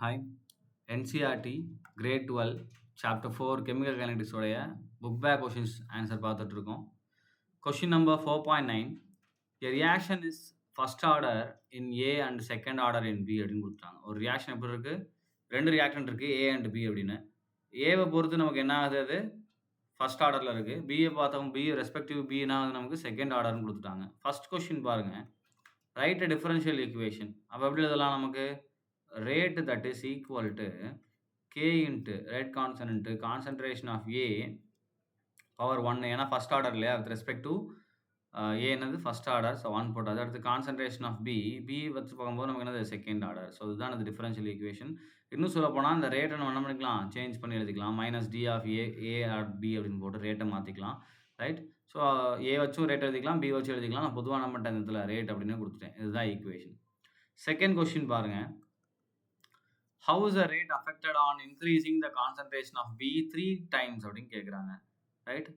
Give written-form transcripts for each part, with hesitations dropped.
Hi. NCERT grade 12 chapter 4 chemical kinetics உடைய book back questions answer பார்த்துட்ருக்கோம். Question number 4.9 a reaction is first order in A and second order in B அப்படின்னு கொடுத்துட்டாங்க. ஒரு reaction எப்படி இருக்கு? 2 reaction இருக்கு ஏ and B அப்படின்னு. ஏவை பொறுத்து நமக்கு என்ன ஆகுது? அது ஃபர்ஸ்ட் ஆர்டரில் இருக்கு. பியை பார்த்தவங்க பி ரெஸ்பெக்டிவ் பி என்ன ஆகுது? நமக்கு செகண்ட் ஆர்டர்னு கொடுத்துட்டாங்க. ஃபர்ஸ்ட் கொஷின் பாருங்க. ரைட் அ டிஃபரன்ஷியல் ஈக்குவேஷன். அப்போ எப்படி எழுதலாம் நமக்கு? rate that is equal to k into rate constant into concentration of A power 1 ஏன்னா ஃபர்ஸ்ட் ஆர்டர் இல்லையா வித் ரெஸ்பெக்ட் டு ஏ என்னது ஃபர்ஸ்ட் ஆர்டர் ஸோ 1 போட்டாது. அடுத்து கான்சன்ட்ரேஷன் ஆஃப் பி வச்சு பார்க்கும்போது நமக்கு என்னது செகண்ட் ஆர்டர். ஸோ இதுதான் அது டிஃபரன்ஷியல் ஈக்குவேஷன். இன்னும் சொல்ல போனால் இந்த ரேட்டை நம்ம என்ன பண்ணிக்கலாம் சேஞ்ச் பண்ணி எழுதிக்கலாம். Minus D of A or B அப்படின்னு போட்டு ரேட்டை மாற்றிக்கலாம். ரைட். ஸோ ஏ வச்சும் ரேட் எழுதிக்கலாம், பி வச்சு எழுதிக்கலாம். நான் பொதுவாக என்ன பண்ணிட்டேன் இதில் ரேட் அப்படின்னு கொடுத்துட்டேன். இதுதான் ஈக்குவேஷன். செகண்ட் கொஸ்டின் பாருங்கள். How is the rate affected on increasing the concentration of B 3 times அப்படின்னு கேட்குறாங்க. ரைட்.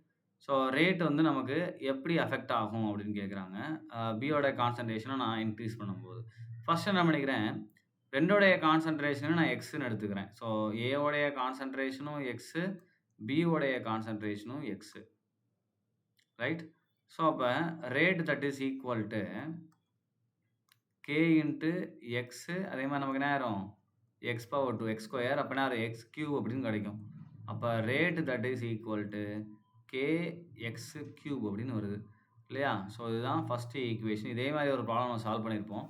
ஸோ ரேட் வந்து நமக்கு எப்படி அஃபெக்ட் ஆகும் அப்படின்னு கேட்குறாங்க. பியோட கான்சன்ட்ரேஷனை நான் இன்க்ரீஸ் பண்ணும்போது ஃபர்ஸ்ட் என்ன பண்ணிக்கிறேன், ரெண்டோடைய கான்சன்ட்ரேஷனை நான் எக்ஸ்ன்னு எடுத்துக்கிறேன். ஸோ ஏவோடைய கான்சன்ட்ரேஷனும் எக்ஸு, பியோடைய கான்சன்ட்ரேஷனும் எக்ஸு. ரைட். ஸோ அப்போ rate that is equal to K into x, அதே மாதிரி நமக்கு என்ன ஆயிரும் எக்ஸ் பவர் 2 எக்ஸ் ஸ்கொயர், அப்படின்னா அது எக்ஸ் கியூப் அப்படின்னு கிடைக்கும். அப்போ rate that is equal to K X cube அப்படின்னு வருது இல்லையா? ஸோ இதுதான் ஃபஸ்ட்டு ஈக்குவேஷன். இதே மாதிரி ஒரு ப்ராப்ளம் நம்ம சால்வ் பண்ணியிருப்போம்.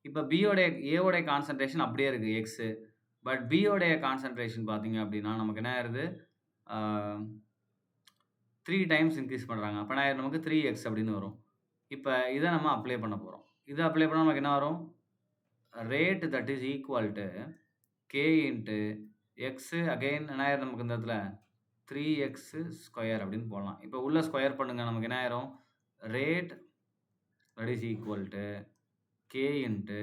இப்போ ஏவோடைய கான்சன்ட்ரேஷன் அப்படியே இருக்குது எக்ஸு, பட் பியோடைய கான்சன்ட்ரேஷன் பார்த்தீங்க அப்படின்னா நமக்கு என்ன ஆயிருது 3 டைம்ஸ் இன்க்ரீஸ் பண்ணுறாங்க. அப்போ என்ன ஆயிரும் நமக்கு 3x அப்படின்னு வரும். இப்போ இதை நம்ம அப்ளை பண்ண போகிறோம். இதை அப்ளை பண்ணால் நமக்கு என்ன வரும்? Rate that is equal to K into x again என்ன ஆயிரும் நமக்கு இந்த இடத்துல 3x ஸ்கொயர் அப்படின்னு போடலாம். இப்போ உள்ள ஸ்கொயர் பண்ணுங்கள், நமக்கு என்ன ஆயிரும் rate that is equal to K into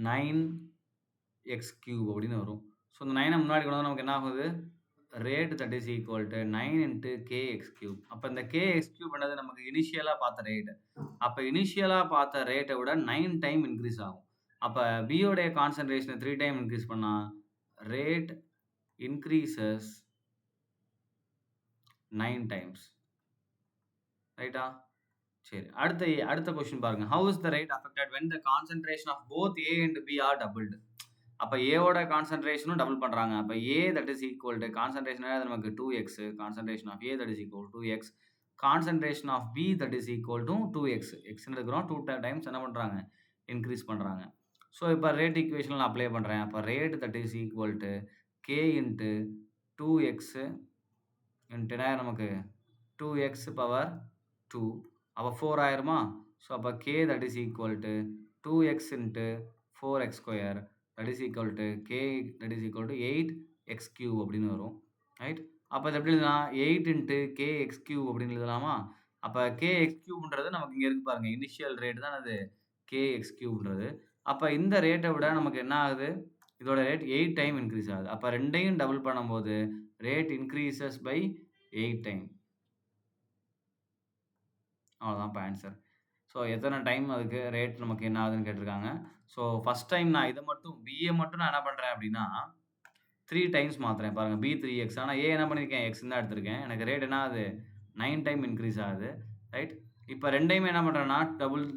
9x cube அப்படின்னு வரும். ஸோ இந்த 9 முன்னாடி கொண்டு வந்து நமக்கு என்ன ஆகுது? Rate that is equal to 9 into kx cube. அப்போ இந்த கேஎக்ஸ் கியூப் என்னது நமக்கு இனிஷியலாக பார்த்த ரேட்டு. அப்போ இனிஷியலாக பார்த்த ரேட்டை விட 9 டைம் இன்க்ரீஸ் ஆகும். அப்போ பியோடைய கான்சன்ட்ரேஷனை 3 டைம் இன்க்ரீஸ் பண்ணால் ரேட் இன்க்ரீசஸ் 9 டைம்ஸ். ரைட்டா? சரி, அடுத்த கொஸ்டின் பாருங்க. How is the rate affected when the concentration of both A and B are doubled. அப்போ ஏவோட கான்சன்ட்ரேஷனும் டபுள் பண்ணுறாங்க. அப்போ A that is equal to concentration நமக்கு 2x, concentration of A that is equal 2x, concentration of B that is equal to 2x. எக்ஸ்ன்னு எடுக்கிறோம், 2 times என்ன பண்ணுறாங்க இன்க்ரீஸ் பண்ணுறாங்க. ஸோ இப்போ ரேட் ஈக்குவேஷனில் நான் அப்ளை பண்ணுறேன். அப்போ rate that is equal to K into 2x into நமக்கு 2x பவர் 2, அப்போ 4 ஆயிருமா? ஸோ அப்போ K that is equal to 2x into 4x square that is equal to K that is equal to 8x cube அப்படின்னு வரும். Right. அப்போ இது எப்படி எழுதலாம்? 8 இன்ட்டு கேஎக்ஸ் கியூப் அப்படின்னு எழுதலாமா? அப்போ கேஎக்ஸ் கியூப்ன்றது நமக்கு இங்கே இருக்கு பாருங்கள், இனிஷியல் ரேட் தான் அது கேஎக்ஸ் கியூப்ன்றது. அப்போ இந்த ரேட்டை விட நமக்கு என்ன ஆகுது? இதோட ரேட் 8 டைம் இன்க்ரீஸ் ஆகுது. அப்போ ரெண்டையும் டபுள் பண்ணும்போது ரேட் இன்க்ரீசஸ் பை 8 டைம். அவ்வளோதான் இப்போ ஆன்சர். ஸோ எத்தனை டைம் அதுக்கு ரேட் நமக்கு என்ன ஆகுதுன்னு கேட்டிருக்காங்க. ஸோ ஃபஸ்ட் டைம் நான் இதை மட்டும் பிஏ மட்டும் நான் என்ன பண்ணுறேன் அப்படின்னா 3 டைம்ஸ் மாற்றுறேன் பாருங்கள். பி 3x, ஆனால் ஏ என்ன பண்ணியிருக்கேன் எக்ஸ் தான் எடுத்திருக்கேன். எனக்கு ரேட் என்ன ஆகுது 9 டைம் இன்க்ரீஸ் ஆகுது. ரைட். இப்போ ரெண்டையுமே என்ன பண்ணுறேன்னா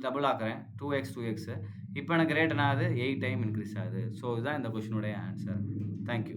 டபுள் ஆக்குறேன் 2x. இப்போ எனக்கு ரேட் என்ன ஆகுது 8 டைம் இன்க்ரீஸ் ஆகுது. ஸோ இதுதான் இந்த கொஷினுடைய ஆன்சர். தேங்க்யூ.